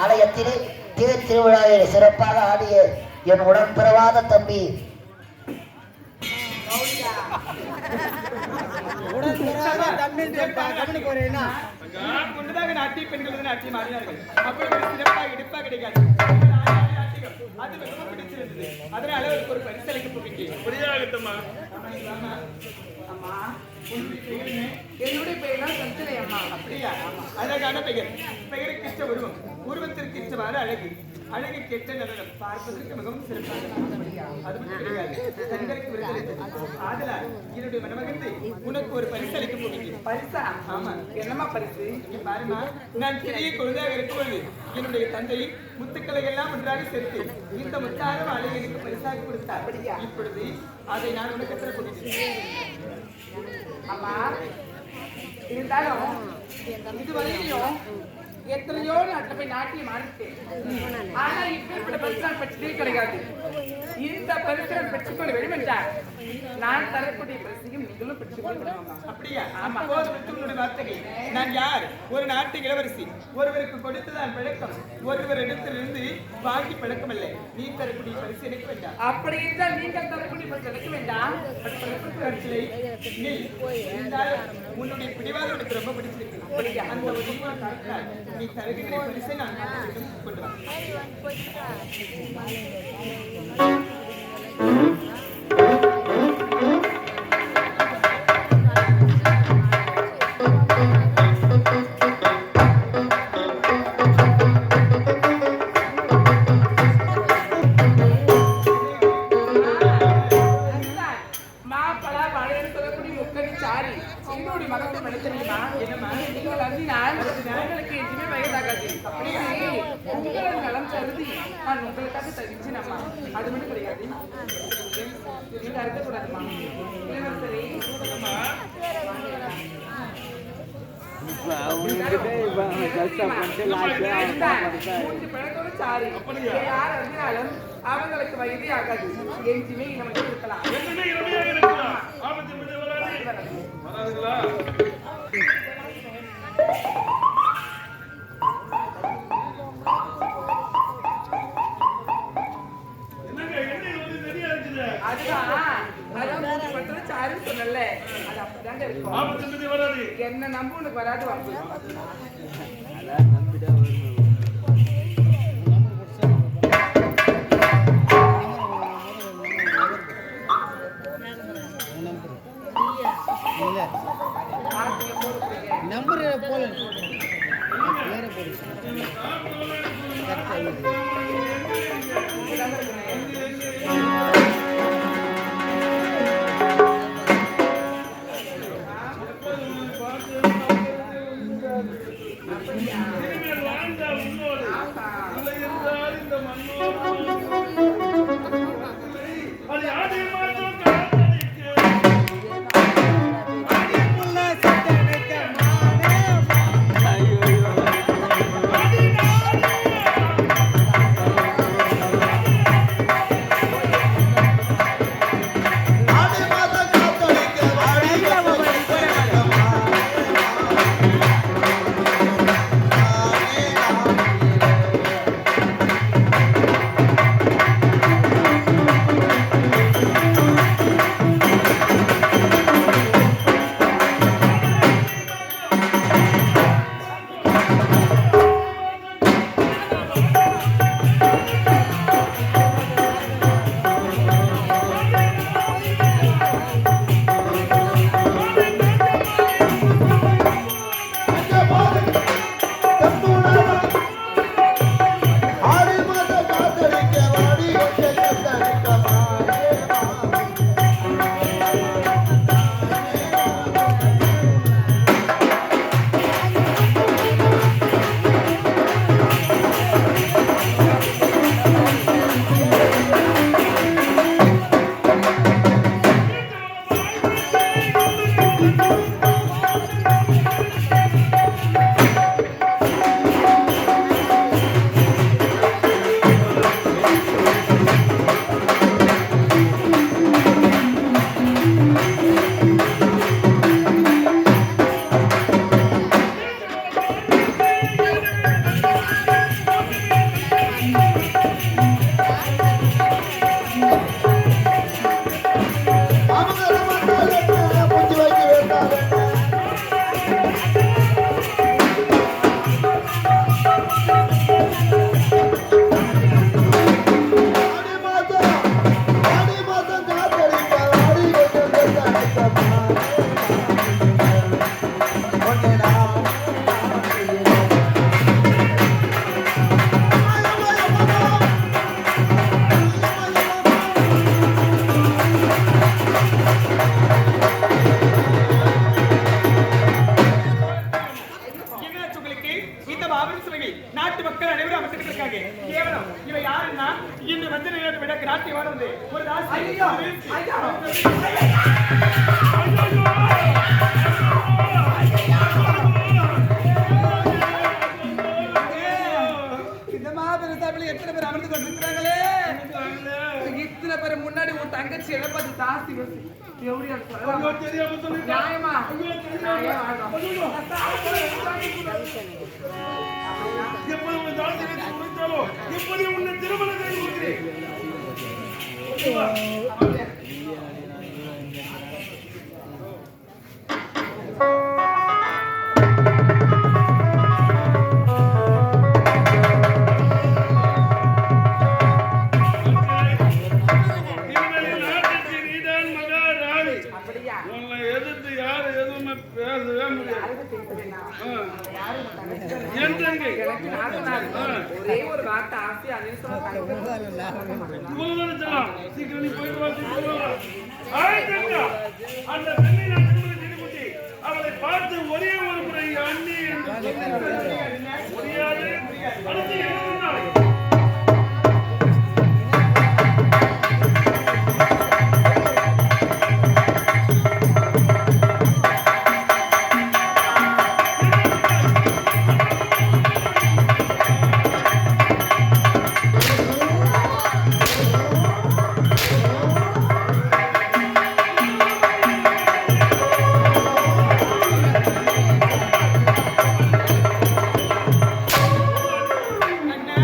ஆலயத்திலே திருவிழாவை சிறப்பாக ஆடிய என் உடன் பிறவாத தம்பி அதனால ஒரு பரிசலைக்கு புரியாகட்டமா என்னுடைய பெயர் சஞ்சனை அம்மா. அப்படியா? அழகான பெயர். பெயருக்கு இஷ்ட உருவம், உருவத்திற்கு இஷ்டமான அழகு, அழகு கெட்ட நடனம், பார்ப்பதற்கு மிகவும் சிறப்பாக. அது மட்டும் கிடையாது, தங்களுக்கு விருந்தளித்தது. ஆதலால் என்னுடைய மனமகிழ்ந்து உனக்கு ஒரு பரிசு அளிக்க போகிறேன். பரிசா? ஆமா. என்னமா பரிசு? இங்க பாருமா, நான் சிறிய குழந்தையாக இருக்கும்போது என்னுடைய தந்தை முத்துக்களை எல்லாம் ஒன்றாக சேர்த்து இந்த முத்தார மாலை எனக்கு பரிசாக கொடுத்தார். அப்படியா? இப்பொழுது அதை நான் உனக்கு தர போகிறேன். அம்மா, இருந்தாலும் இதுவரையிலும் எத்தனையோ நாட்டில் போய் நாட்டியம் ஆடிட்டேன். ஆனா இப்ப பரிசு பெற்றதே கிடையாது. இந்த பரிசு பெற்றுக்கொள்ள வேண்டும் என்றார் நான் தரக்கூடிய பரிசையும் நீங்களும் பெற்றுக்கொள்ள. அப்படியா? ஆமா. வார்த்தைகள் நான் யார்? ஒரு நாட்டு இளவரசி. ஒருவருக்கு கொடுத்ததான் பழக்கம், ஒருவர் இடத்திலிருந்து வாங்கி பழக்கம் அல்ல. நீ தரக்கூடிய பரிசு எனக்கு வேண்டாம். அப்படி இருந்தால் நீங்கள் தரக்கூடிய பரிசு எனக்கு வேண்டாம். நீ உன்னுடைய பிடிவாதம் எனக்கு ரொம்ப பிடிச்சிருக்கு. அப்படியா? அந்த நீ தருகிற பரிசை நான் கொண்டு வா. அது மட்டும் கிடையாது, நீங்க அறுக்கக்கூடாதுமா. சரி, அவங்களுக்கு வயதே ஆகாது. எஞ்சுமே நமக்கு இருக்கலாம். சொன்னல அது அப்படிதாங்க இருக்கும். என்ன நம்ப உனக்கு வராது. வாங்க நம்பர் போல வேற போடு நாட்டு மக்கள் அனைவரும் அமைச்சிட்டு இருக்காங்க. கேவலம் இவ யாருன்னா இன்று வந்து விட கிராட்டி வாழ்ந்து ஒரு ராசி இந்த மாபெரும் சபையில எத்தனை பேர் அமர்ந்து கொண்டிருக்கிறாங்களே. இத்தனை பேர் முன்னாடி உன் தங்கச்சி இழப்பது தாஸ்தி நியாயமா எப்படி உன்னை திருமணம் செய்து கொடுக்கிறேன். ஒரே ஒரு வார்த்தை ஆசை அவளை பார்த்து ஒரே ஒரு முறை அண்ணி முடியாது. அண்ணா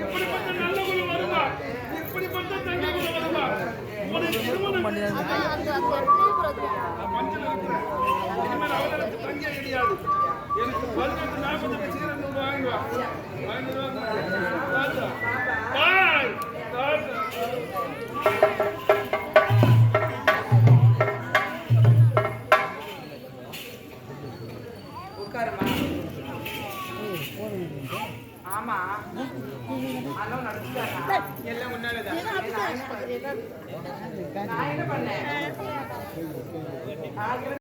எப்படிப்பட்ட நல்ல குலம் வருமா? எப்படிப்பட்ட தங்க குலம் வருமா? உனக்கு திருமணம் மஞ்சள் இருக்கிற இனிமேல் அவர்களுக்கு தங்க கிடையாது. எனக்கு 18-48 சீரன் வாங்கி வா. பாய் உட்காருமா. ஆமா அதெல்லாம் நடந்துட்டாங்க எல்லாம் முன்னாலதான். நான் என்ன பண்ணேன்?